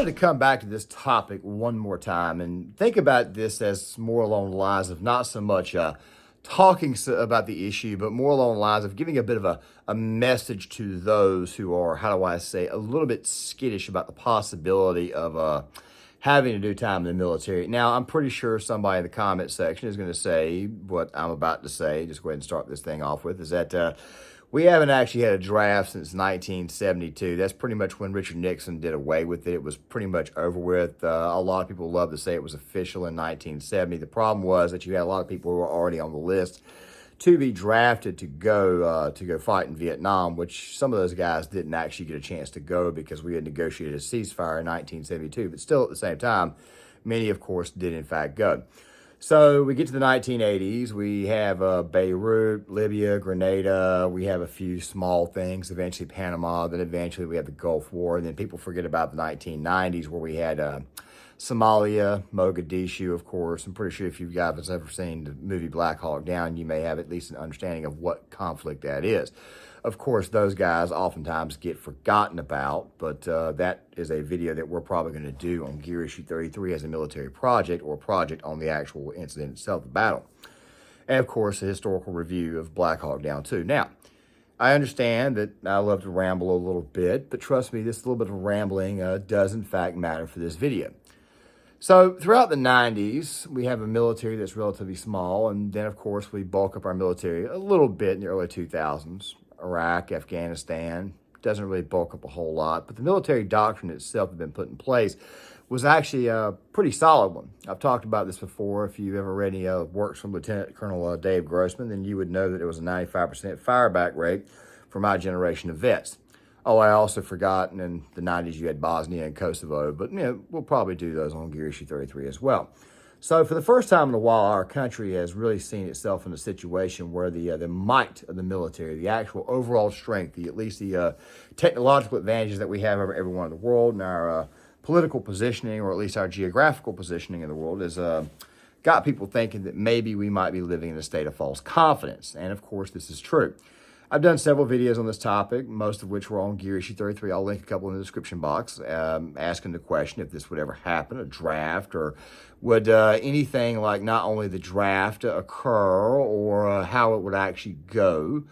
wanted to come back to this topic one more time and think about this as more along the lines of not so much talking about the issue, but more along the lines of giving a bit of a message to those who are, how do I say, a little bit skittish about the possibility of having to do time in the military. Now, I'm pretty sure somebody in the comment section is going to say what I'm about to say. Just go ahead and start this thing off with, is that we haven't actually had a draft since 1972. That's pretty much when Richard Nixon did away with it. It was pretty much over with. A lot of people love to say it was official in 1970. The problem was that you had a lot of people who were already on the list to be drafted to go fight in Vietnam, which some of those guys didn't actually get a chance to go because we had negotiated a ceasefire in 1972. But still, at the same time, many, of course, did in fact go. So we get to the 1980s. We have Beirut, Libya, Grenada. We have a few small things, eventually Panama. Then eventually we have the Gulf War. And then people forget about the 1990s where we had Somalia, Mogadishu, of course. I'm pretty sure if you guys have ever seen the movie Black Hawk Down, you may have at least an understanding of what conflict that is. Of course, those guys oftentimes get forgotten about, but that is a video that we're probably going to do on Gear Issue 33 as a military project or a project on the actual incident itself, the battle. And, of course, a historical review of Black Hawk Down, too. Now, I understand that I love to ramble a little bit, but trust me, this little bit of rambling does, in fact, matter for this video. So throughout the 90s, we have a military that's relatively small, and then, of course, we bulk up our military a little bit in the early 2000s. Iraq, Afghanistan, doesn't really bulk up a whole lot, but the military doctrine itself that had been put in place was actually a pretty solid one. I've talked about this before. If you've ever read any works from Lieutenant Colonel Dave Grossman, then you would know that it was a 95% fireback rate for my generation of vets. Oh, I also forgot in the 90s you had Bosnia and Kosovo, but we'll probably do those on Gear Issue 33 as well. So for the first time in a while, our country has really seen itself in a situation where the might of the military, the actual overall strength, at least the technological advantages that we have over everyone in the world, and our political positioning, or at least our geographical positioning in the world, has got people thinking that maybe we might be living in a state of false confidence. And of course, this is true. I've done several videos on this topic, most of which were on Gear Issue 33. I'll link a couple in the description box, asking the question if this would ever happen, a draft, or would anything like not only the draft occur or how it would actually go.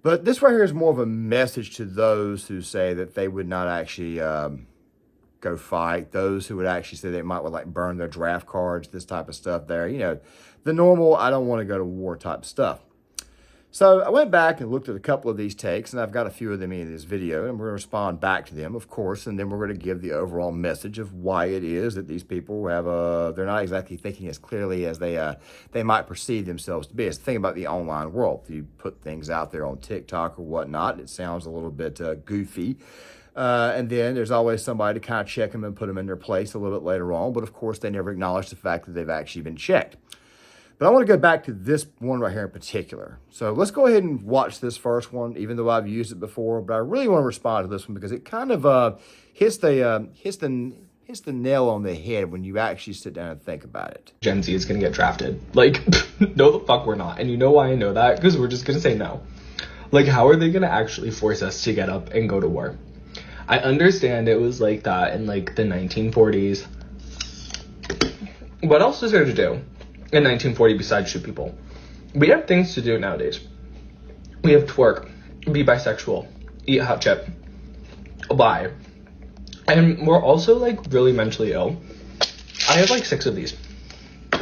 But this right here is more of a message to those who say that they would not actually go fight, those who would actually say they might would like burn their draft cards, this type of stuff there. The normal, I don't want to go to war type stuff. So I went back and looked at a couple of these takes, and I've got a few of them in this video, and we're going to respond back to them, of course, and then we're going to give the overall message of why it is that these people have they're not exactly thinking as clearly as they might perceive themselves to be. It's the thing about the online world. If you put things out there on TikTok or whatnot, it sounds a little bit goofy. And then there's always somebody to kind of check them and put them in their place a little bit later on, but of course they never acknowledge the fact that they've actually been checked. But I want to go back to this one right here in particular. So let's go ahead and watch this first one, even though I've used it before. But I really want to respond to this one because it kind of hits the nail on the head when you actually sit down and think about it. Gen Z is going to get drafted. Like, no the fuck we're not. And you know why I know that? Because we're just going to say no. Like, how are they going to actually force us to get up and go to war? I understand it was like that in, like, the 1940s. What else is there to do in 1940 besides shoot people? We have things to do nowadays. We have twerk, be bisexual, eat hot chip, lie. And we're also, like, really mentally ill. I have, like, 6 of these.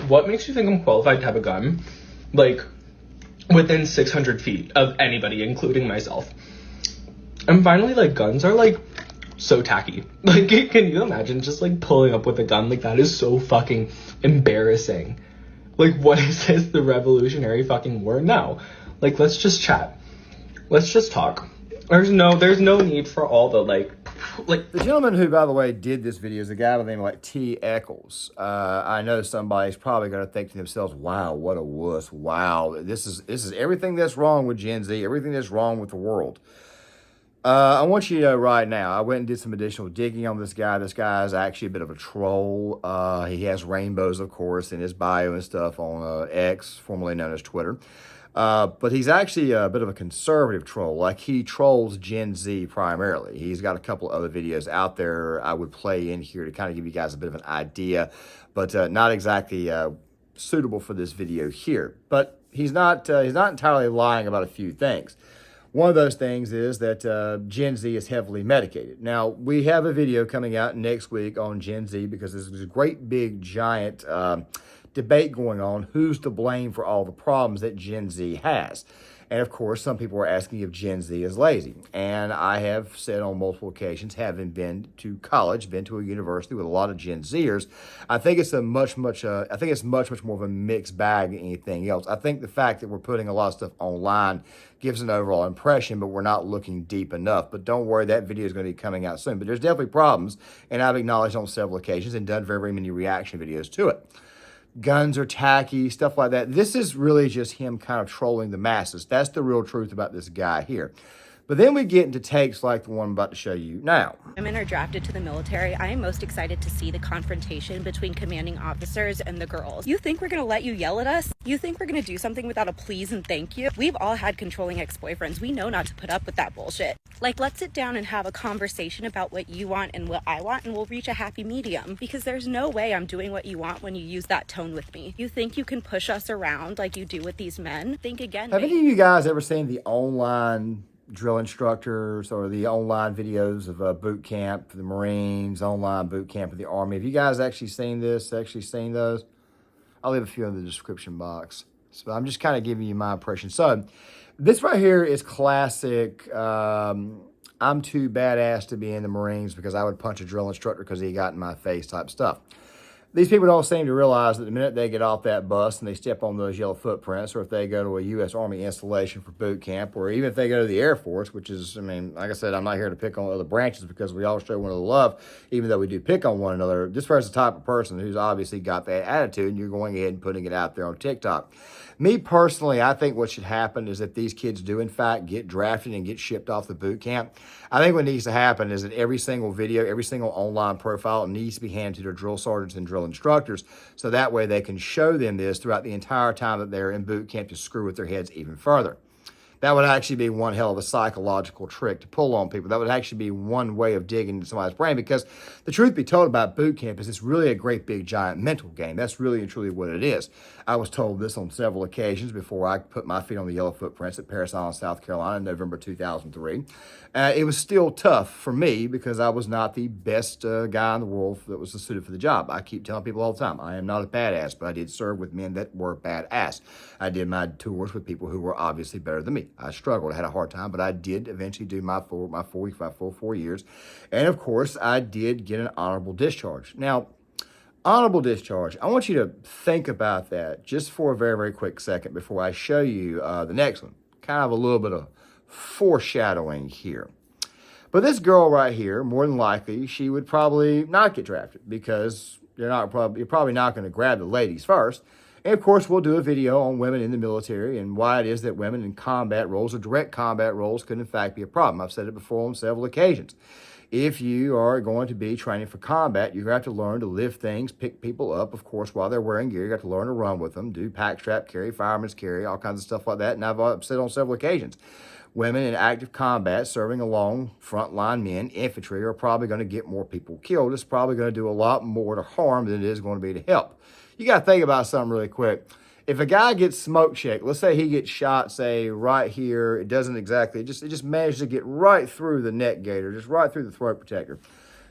What makes you think I'm qualified to have a gun, like, within 600 feet of anybody, including myself? And finally, like, guns are, like, so tacky. Like, can you imagine just, like, pulling up with a gun? Like, that is so fucking embarrassing. Like, what is this, the Revolutionary fucking War? No. Like, let's just chat. Let's just talk. There's no need for all the, like... The gentleman who, by the way, did this video is a guy by the name of, like, T. Eccles. I know somebody's probably going to think to themselves, wow, what a wuss. Wow, this is everything that's wrong with Gen Z, everything that's wrong with the world. I want you to know right now, I went and did some additional digging on this guy. This guy is actually a bit of a troll. He has rainbows, of course, in his bio and stuff on X, formerly known as Twitter. But he's actually a bit of a conservative troll. Like, he trolls Gen Z primarily. He's got a couple other videos out there I would play in here to kind of give you guys a bit of an idea, but not exactly suitable for this video here. But he's not entirely lying about a few things. One of those things is that Gen Z is heavily medicated. Now, we have a video coming out next week on Gen Z because there's a great big giant debate going on who's to blame for all the problems that Gen Z has. And of course, some people are asking if Gen Z is lazy. And I have said on multiple occasions, having been to college, been to a university with a lot of Gen Zers, I think it's much more of a mixed bag than anything else. I think the fact that we're putting a lot of stuff online gives an overall impression, but we're not looking deep enough. But don't worry, that video is going to be coming out soon. But there's definitely problems, and I've acknowledged on several occasions and done very, very many reaction videos to it. Guns are tacky, stuff like that. This is really just him kind of trolling the masses. That's the real truth about this guy here. But then we get into takes like the one I'm about to show you now. Women are drafted to the military. I am most excited to see the confrontation between commanding officers and the girls. You think we're gonna let you yell at us? You think we're gonna do something without a please and thank you? We've all had controlling ex-boyfriends. We know not to put up with that bullshit. Like, let's sit down and have a conversation about what you want and what I want, and we'll reach a happy medium. Because there's no way I'm doing what you want when you use that tone with me. You think you can push us around like you do with these men? Think again. Have any of you guys ever seen the online drill instructors or the online videos of boot camp for the Marines, online boot camp for the Army? Have you guys actually seen this, seen those? I'll leave a few in the description box. So I'm just kind of giving you my impression. So this right here is classic, I'm too badass to be in the Marines because I would punch a drill instructor because he got in my face type stuff. These people don't seem to realize that the minute they get off that bus and they step on those yellow footprints, or if they go to a U.S. Army installation for boot camp, or even if they go to the Air Force, which is, I mean, like I said, I'm not here to pick on other branches because we all show one another love, even though we do pick on one another. This person's the type of person who's obviously got that attitude, and you're going ahead and putting it out there on TikTok. Me personally, I think what should happen is that these kids do, in fact, get drafted and get shipped off the boot camp. I think what needs to happen is that every single video, every single online profile needs to be handed to their drill sergeants and drill instructors, so that way they can show them this throughout the entire time that they're in boot camp to screw with their heads even further. That would actually be one hell of a psychological trick to pull on people. That would actually be one way of digging into somebody's brain, because the truth be told about boot camp is it's really a great big giant mental game. That's really and truly what it is. I was told this on several occasions before I put my feet on the yellow footprints at Parris Island, South Carolina in November 2003. It was still tough for me because I was not the best guy in the world that was suited for the job. I keep telling people all the time, I am not a badass, but I did serve with men that were badass. I did my tours with people who were obviously better than me. I struggled, I had a hard time, but I did eventually do my full 4 years. And of course, I did get an honorable discharge. Now, honorable discharge, I want you to think about that just for a very, very quick second before I show you the next one. Kind of a little bit of foreshadowing here. But this girl right here, more than likely, she would probably not get drafted because you're probably not going to grab the ladies first. And of course, we'll do a video on women in the military and why it is that women in combat roles or direct combat roles could in fact be a problem. I've said it before on several occasions. If you are going to be training for combat, you have to learn to lift things, pick people up, of course, while they're wearing gear. You have to learn to run with them, do pack strap carry, fireman's carry, all kinds of stuff like that. And I've said on several occasions, women in active combat serving along frontline men, infantry, are probably going to get more people killed. It's probably going to do a lot more to harm than it is going to be to help. You got to think about something really quick. If a guy gets smoke checked, let's say he gets shot, say, right here, it just manages to get right through the neck gaiter, just right through the throat protector.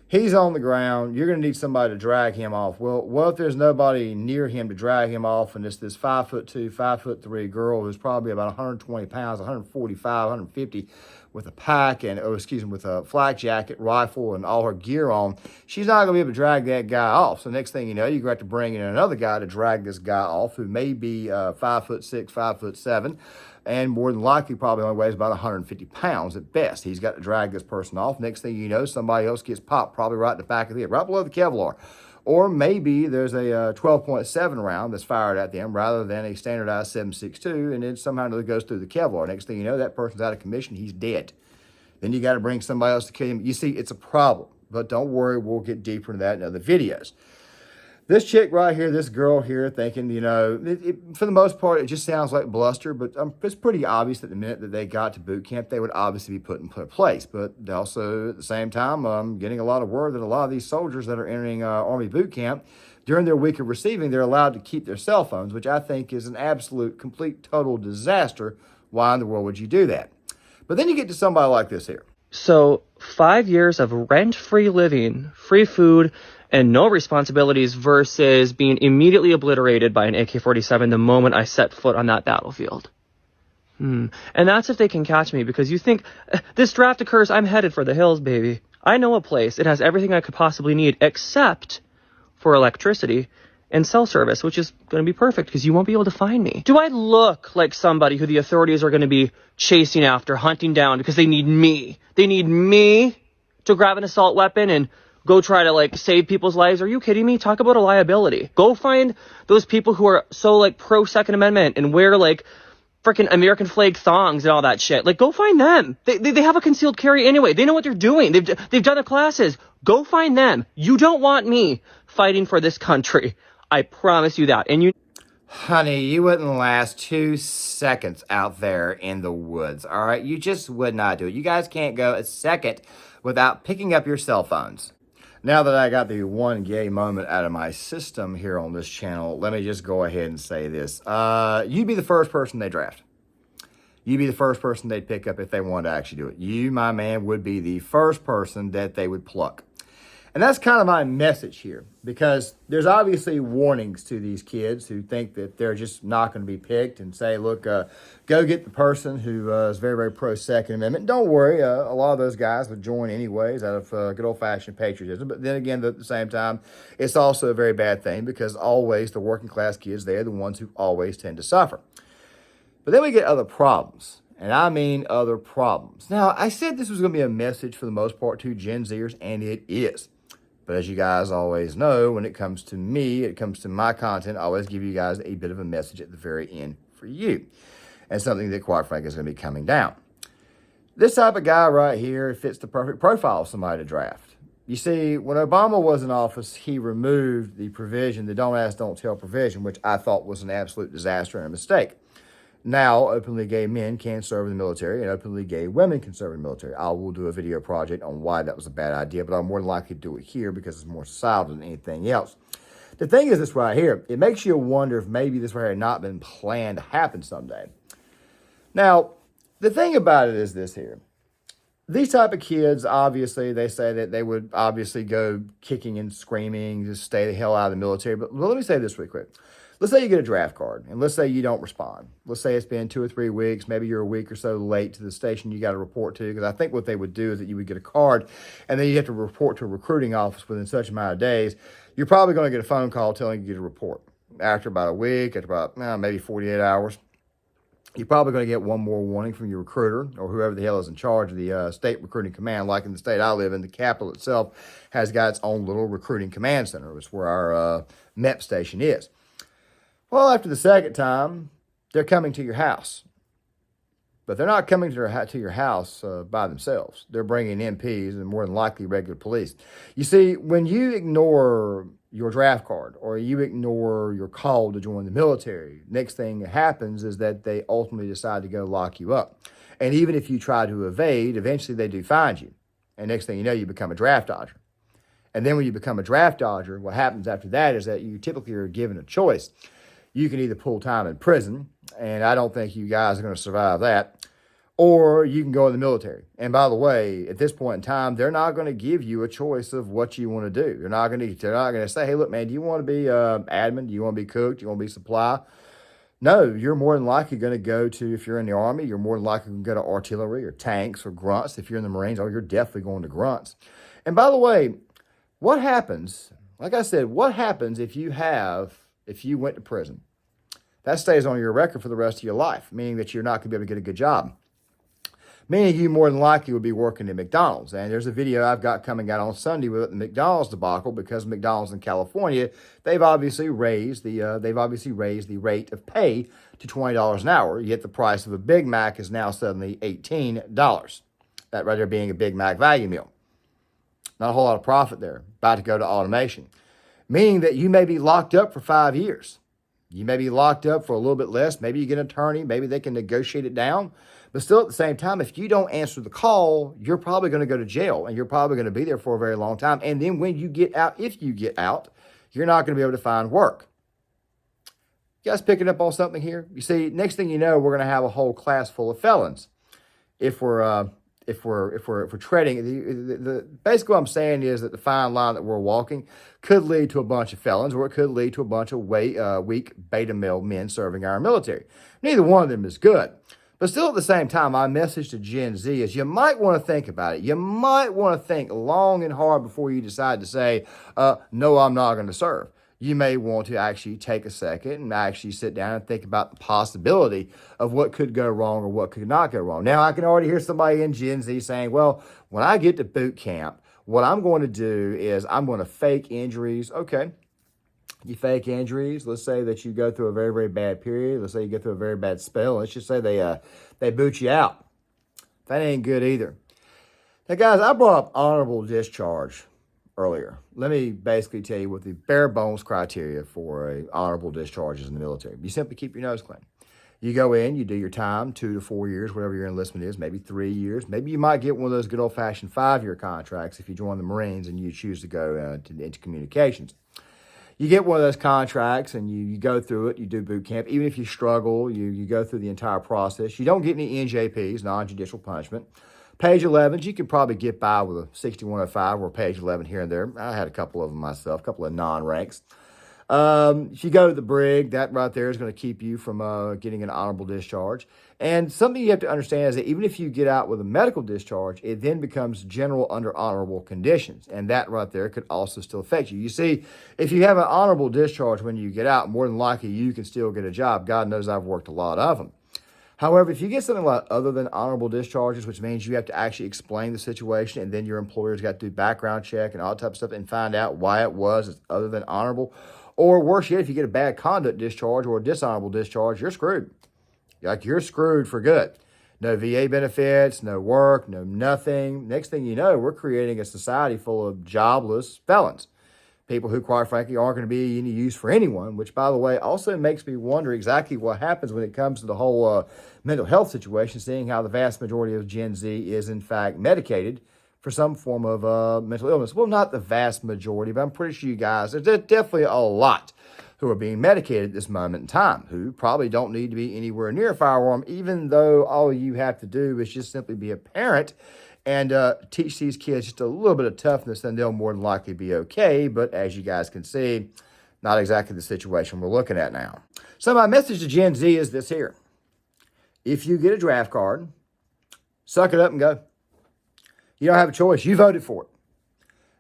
He's on the ground. You're going to need somebody to drag him off. Well, what if there's nobody near him to drag him off, and it's this 5'2", 5'3" girl who's probably about 120 pounds, 145, 150, with a pack and, with a flak jacket, rifle, and all her gear on? She's not going to be able to drag that guy off. So next thing you know, you're going to have to bring in another guy to drag this guy off, who may be 5'6", 5'7", and more than likely probably only weighs about 150 pounds at best. He's got to drag this person off. Next thing you know, somebody else gets popped probably right in the back of the head, right below the Kevlar. Or maybe there's a 12.7 round that's fired at them rather than a standardized 7.62, and then somehow it goes through the Kevlar. Next thing you know, that person's out of commission. He's dead. Then you got to bring somebody else to kill him. You see, it's a problem. But don't worry, we'll get deeper into that in other videos. This chick right here, this girl here, thinking, for the most part, it just sounds like bluster, but it's pretty obvious that the minute that they got to boot camp, they would obviously be put in place. But also, at the same time, I'm getting a lot of word that a lot of these soldiers that are entering Army boot camp, during their week of receiving, they're allowed to keep their cell phones, which I think is an absolute, complete, total disaster. Why in the world would you do that? But then you get to somebody like this here. So 5 years of rent-free living, free food, and no responsibilities versus being immediately obliterated by an AK-47 the moment I set foot on that battlefield. And that's if they can catch me, because you think, this draft occurs, I'm headed for the hills, baby. I know a place. It has everything I could possibly need, except for electricity and cell service, which is going to be perfect because you won't be able to find me. Do I look like somebody who the authorities are going to be chasing after, hunting down because they need me? They need me to grab an assault weapon and go try to save people's lives? Are you kidding me? Talk about a liability. Go find those people who are so pro Second Amendment and wear freaking American flag thongs and all that shit. Go find them. They have a concealed carry anyway. They know what they're doing. They've done the classes. Go find them. You don't want me fighting for this country. I promise you that. And Honey, you wouldn't last 2 seconds out there in the woods, all right? You just would not do it. You guys can't go a second without picking up your cell phones. Now that I got the one gay moment out of my system here on this channel, let me just go ahead and say this. You'd be the first person they draft. You'd be the first person they'd pick up if they wanted to actually do it. You, my man, would be the first person that they would pluck. And that's kind of my message here, because there's obviously warnings to these kids who think that they're just not going to be picked and say, look, go get the person who is very, very pro-Second Amendment. Don't worry, a lot of those guys would join anyways out of good old-fashioned patriotism. But then again, at the same time, it's also a very bad thing because always the working-class kids, they're the ones who always tend to suffer. But then we get other problems. And I mean other problems. Now, I said this was going to be a message for the most part to Gen Zers, and it is. But as you guys always know, when it comes to me, it comes to my content, I always give you guys a bit of a message at the very end for you. And something that, quite frankly, is going to be coming down. This type of guy right here fits the perfect profile of somebody to draft. You see, when Obama was in office, he removed the provision, the don't ask, don't tell provision, which I thought was an absolute disaster and a mistake. Now, openly gay men can serve in the military, and openly gay women can serve in the military. I will do a video project on why that was a bad idea, but I'm more than likely to do it here because it's more societal than anything else. The thing is this right here, it makes you wonder if maybe this right here had not been planned to happen someday. Now, the thing about it is this here. These type of kids, obviously, they say that they would obviously go kicking and screaming, just stay the hell out of the military. But let me say this real quick. Let's say you get a draft card, and let's say you don't respond. Let's say it's been 2 or 3 weeks. Maybe you're a week or so late to the station you got to report to, because I think what they would do is that you would get a card, and then you have to report to a recruiting office within such amount of days. You're probably going to get a phone call telling you to report. After about a week, after about maybe 48 hours, you're probably going to get one more warning from your recruiter or whoever the hell is in charge of the state recruiting command. Like in the state I live in, the Capitol itself has got its own little recruiting command center. It's where our MEP station is. Well, after the second time, they're coming to your house. But they're not coming to your house by themselves. They're bringing MPs and more than likely regular police. You see, when you ignore your draft card or you ignore your call to join the military, next thing that happens is that they ultimately decide to go lock you up. And even if you try to evade, eventually they do find you. And next thing you know, you become a draft dodger. And then when you become a draft dodger, what happens after that is that you typically are given a choice. You can either pull time in prison, and I don't think you guys are going to survive that, or you can go in the military. And by the way, at this point in time, they're not going to give you a choice of what you want to do. They're not going to say, hey, look, man, do you want to be admin? Do you want to be cook? Do you want to be supply? No, you're more than likely going to go to, if you're in the Army, you're more than likely going to go to artillery or tanks or grunts. If you're in the Marines, you're definitely going to grunts. And by the way, what happens, like I said, what happens if you went to prison? That stays on your record for the rest of your life, meaning that you're not going to be able to get a good job. Meaning you more than likely would be working at McDonald's. And there's a video I've got coming out on Sunday with the McDonald's debacle, because McDonald's in California, they've obviously raised the rate of pay to $20 an hour, yet the price of a Big Mac is now suddenly $18. That right there being a Big Mac value meal. Not a whole lot of profit there. About to go to automation. meaning that you may be locked up for 5 years. You may be locked up for a little bit less. Maybe you get an attorney. Maybe they can negotiate it down. But still, at the same time, if you don't answer the call, you're probably going to go to jail, and you're probably going to be there for a very long time. And then when you get out, if you get out, you're not going to be able to find work. You guys picking up on something here? You see, next thing you know, we're going to have a whole class full of felons. If we're treading, basically what I'm saying is that the fine line that we're walking could lead to a bunch of felons, or it could lead to a bunch of weak beta male men serving our military. Neither one of them is good. But still, at the same time, my message to Gen Z is you might want to think about it. You might want to think long and hard before you decide to say, no, I'm not going to serve. You may want to actually take a second and actually sit down and think about the possibility of what could go wrong or what could not go wrong. Now, I can already hear somebody in Gen Z saying, well, when I get to boot camp, what I'm going to do is I'm going to fake injuries. Okay. You fake injuries. Let's say that you go through a very, very bad period. Let's say you go through a very bad spell. Let's just say they boot you out. That ain't good either. Now, guys, I brought up honorable discharge earlier. Let me basically tell you what the bare bones criteria for a honorable discharge is in the military. You simply keep your nose clean. You go in, you do your time, 2 to 4 years, whatever your enlistment is, maybe 3 years. Maybe you might get one of those good old-fashioned 5-year contracts if you join the Marines and you choose to go into communications. You get one of those contracts and you go through it, you do boot camp. Even if you struggle, you go through the entire process. You don't get any NJPs, non-judicial punishment. Page 11s, you can probably get by with a 6105 or page 11 here and there. I had a couple of them myself, a couple of non-ranks. If you go to the brig, that right there is going to keep you from getting an honorable discharge. And something you have to understand is that even if you get out with a medical discharge, it then becomes general under honorable conditions. And that right there could also still affect you. You see, if you have an honorable discharge when you get out, more than likely you can still get a job. God knows I've worked a lot of them. However, if you get something like other than honorable discharges, which means you have to actually explain the situation and then your employer's got to do background check and all that type of stuff and find out why it was other than honorable, or worse yet, if you get a bad conduct discharge or a dishonorable discharge, you're screwed. Like, you're screwed for good. No VA benefits, no work, no nothing. Next thing you know, we're creating a society full of jobless felons. People who, quite frankly, aren't going to be any use for anyone, which, by the way, also makes me wonder exactly what happens when it comes to the whole mental health situation, seeing how the vast majority of Gen Z is, in fact, medicated for some form of mental illness. Well, not the vast majority, but I'm pretty sure you guys, there's definitely a lot who are being medicated at this moment in time, who probably don't need to be anywhere near a firearm, even though all you have to do is just simply be a parent and teach these kids just a little bit of toughness, and they'll more than likely be okay. But as you guys can see, not exactly the situation we're looking at now. So my message to Gen Z is this here. If you get a draft card, suck it up and go. You don't have a choice. You voted for it.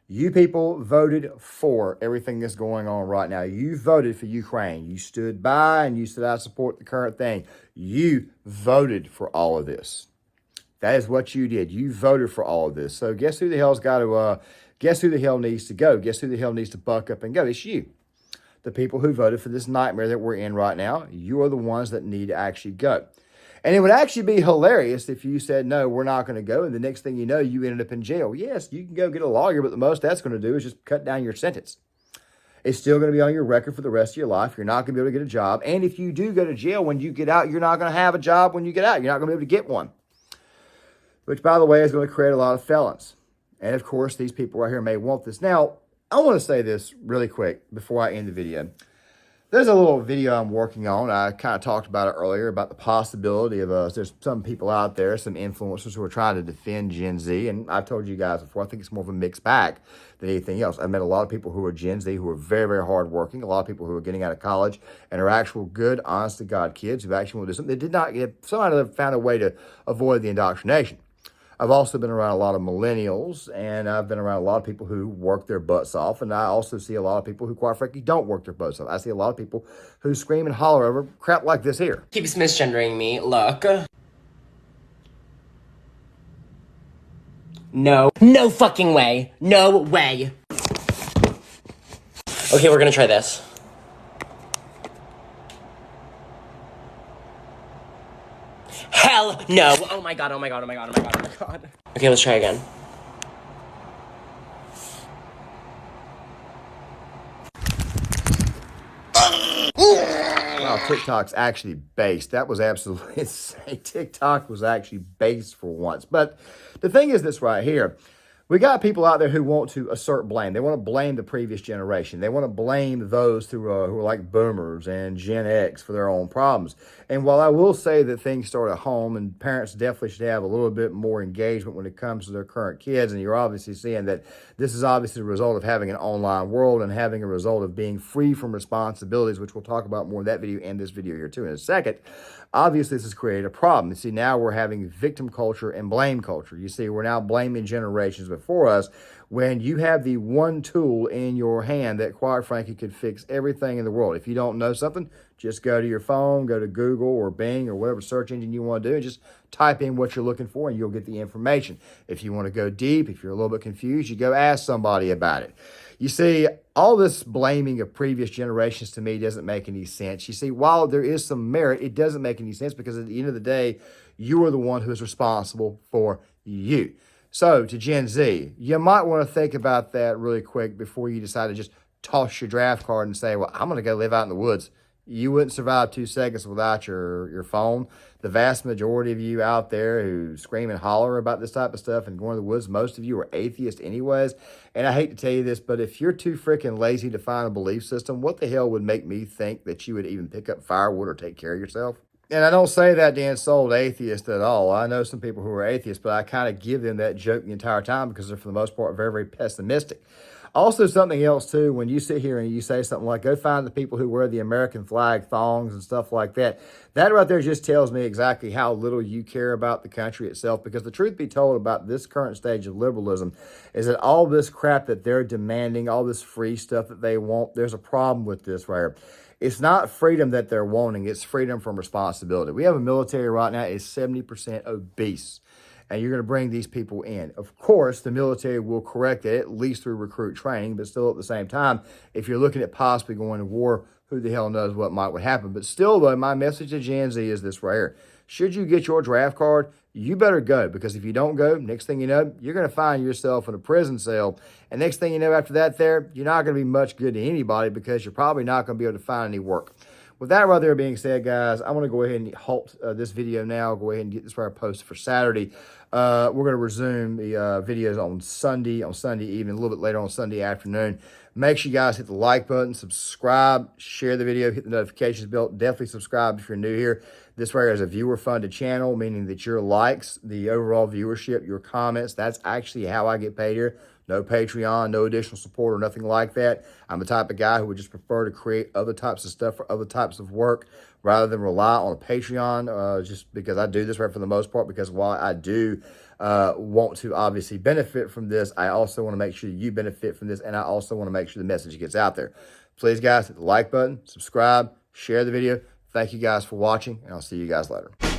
You people voted for everything that's going on right now. You voted for Ukraine. You stood by and you said, I support the current thing. You voted for all of this. That is what you did. You voted for all of this. So guess who the hell's got to, guess who the hell needs to go? Guess who the hell needs to buck up and go? It's you. The people who voted for this nightmare that we're in right now, you are the ones that need to actually go. And it would actually be hilarious if you said, no, we're not going to go. And the next thing you know, you ended up in jail. Yes, you can go get a lawyer, but the most that's going to do is just cut down your sentence. It's still going to be on your record for the rest of your life. You're not going to be able to get a job. And if you do go to jail when you get out, you're not going to have a job when you get out. You're not going to be able to get one. Which, by the way, is going to create a lot of felons. And, of course, these people right here may want this. Now, I want to say this really quick before I end the video. There's a little video I'm working on. I kind of talked about it earlier, about the possibility of there's some people out there, some influencers who are trying to defend Gen Z. And I've told you guys before, I think it's more of a mixed bag than anything else. I met a lot of people who are Gen Z who are very, very hardworking. A lot of people who are getting out of college and are actual good, honest to God kids who actually want to do something. They did not get, somebody found a way to avoid the indoctrination. I've also been around a lot of millennials, and I've been around a lot of people who work their butts off, and I also see a lot of people who, quite frankly, don't work their butts off. I see a lot of people who scream and holler over crap like this here. Keeps misgendering me. Look. No. No fucking way. No way. Okay, we're gonna try this. Hell no. Oh my god, oh my god, oh my god, oh my god, oh my god. Okay, let's try again. TikTok's actually based. That was absolutely insane. TikTok was actually based for once. But the thing is this right here. We got people out there who want to assert blame. They want to blame the previous generation. They want to blame those who are like boomers and Gen X for their own problems. And while I will say that things start at home and parents definitely should have a little bit more engagement when it comes to their current kids, and you're obviously seeing that this is obviously the result of having an online world and having a result of being free from responsibilities, which we'll talk about more in that video and this video here too in a second. Obviously, this has created a problem. You see, now we're having victim culture and blame culture. You see, we're now blaming generations before us when you have the one tool in your hand that, quite frankly, could fix everything in the world. If you don't know something, just go to your phone, go to Google or Bing or whatever search engine you want to do, and just type in what you're looking for, and you'll get the information. If you want to go deep, if you're a little bit confused, you go ask somebody about it. You see, all this blaming of previous generations to me doesn't make any sense. You see, while there is some merit, it doesn't make any sense because at the end of the day, you are the one who is responsible for you. So to Gen Z, you might want to think about that really quick before you decide to just toss your draft card and say, well, I'm going to go live out in the woods. You wouldn't survive 2 seconds without your phone. The vast majority of you out there who scream and holler about this type of stuff and going to the woods, most of you are atheists anyways. And I hate to tell you this, but if you're too freaking lazy to find a belief system, what the hell would make me think that you would even pick up firewood or take care of yourself? And I don't say that to insult atheists at all. I know some people who are atheists, but I kind of give them that joke the entire time because they're, for the most part, very, very pessimistic. Also, something else, too, when you sit here and you say something like, go find the people who wear the American flag thongs and stuff like that, that right there just tells me exactly how little you care about the country itself, because the truth be told about this current stage of liberalism is that all this crap that they're demanding, all this free stuff that they want, there's a problem with this right here. It's not freedom that they're wanting, it's freedom from responsibility. We have a military right now is 70% obese. And you're going to bring these people in. Of course, the military will correct it, at least through recruit training, but still at the same time, if you're looking at possibly going to war, who the hell knows what might would happen. But still, though, my message to Gen Z is this right here. Should you get your draft card, you better go, because if you don't go, next thing you know, you're going to find yourself in a prison cell. And next thing you know, after that there, you're not going to be much good to anybody because you're probably not going to be able to find any work. With that right there being said, guys, I'm going to go ahead and halt this video now. Go ahead and get this right posted for Saturday. We're going to resume the videos on Sunday evening, a little bit later on Sunday afternoon. Make sure you guys hit the like button, subscribe, share the video, hit the notifications bell. Definitely subscribe if you're new here. This right here is a viewer-funded channel, meaning that your likes, the overall viewership, your comments, that's actually how I get paid here. No Patreon, no additional support or nothing like that. I'm the type of guy who would just prefer to create other types of stuff for other types of work rather than rely on a Patreon, just because I do this right for the most part, because while I do want to obviously benefit from this, I also want to make sure you benefit from this, and I also want to make sure the message gets out there. Please, guys, hit the like button, subscribe, share the video. Thank you guys for watching, and I'll see you guys later.